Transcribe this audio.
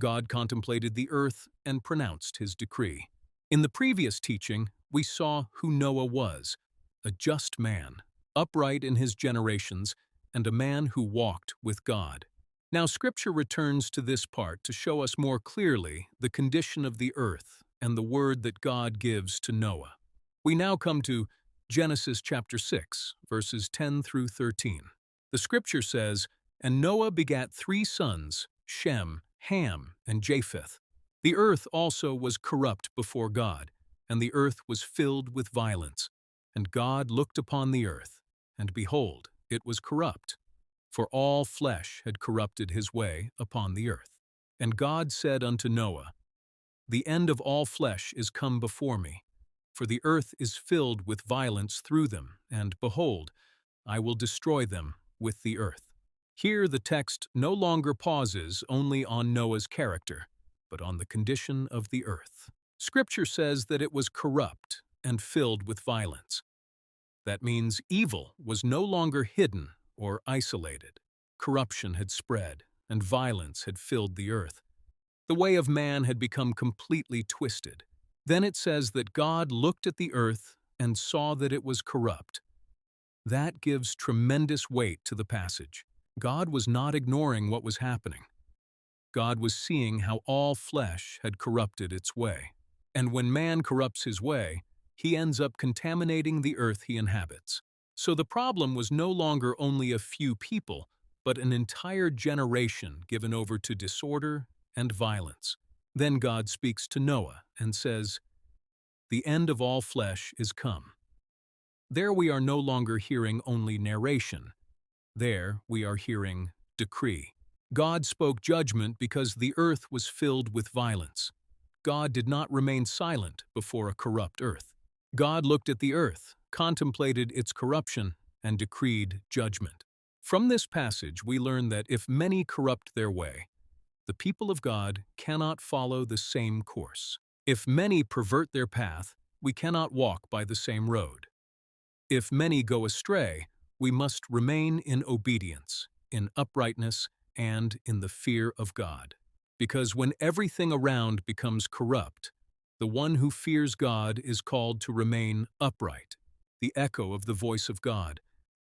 God contemplated the earth and pronounced his decree. In the previous teaching, we saw who Noah was, a just man, upright in his generations, and a man who walked with God. Now Scripture returns to this part to show us more clearly the condition of the earth and the word that God gives to Noah. We now come to Genesis chapter 6, verses 10 through 13. The Scripture says, "And Noah begat 3 sons, Shem, Ham, and Japheth. The earth also was corrupt before God, and the earth was filled with violence. And God looked upon the earth, and behold, it was corrupt, for all flesh had corrupted his way upon the earth. And God said unto Noah, The end of all flesh is come before me, for the earth is filled with violence through them, and behold, I will destroy them with the earth." Here the text no longer pauses only on Noah's character, but on the condition of the earth. Scripture says that it was corrupt and filled with violence. That means evil was no longer hidden or isolated. Corruption had spread, and violence had filled the earth. The way of man had become completely twisted. Then it says that God looked at the earth and saw that it was corrupt. That gives tremendous weight to the passage. God was not ignoring what was happening. God was seeing how all flesh had corrupted its way. And when man corrupts his way, he ends up contaminating the earth he inhabits. So the problem was no longer only a few people, but an entire generation given over to disorder and violence. Then God speaks to Noah and says, "The end of all flesh is come." There we are no longer hearing only narration. There we are hearing decree. God spoke judgment because the earth was filled with violence. God did not remain silent before a corrupt earth. God looked at the earth, contemplated its corruption, and decreed judgment. From this passage, we learn that if many corrupt their way, the people of God cannot follow the same course. If many pervert their path, we cannot walk by the same road. If many go astray, we must remain in obedience, in uprightness, and in the fear of God. Because when everything around becomes corrupt, the one who fears God is called to remain upright, the echo of the voice of God,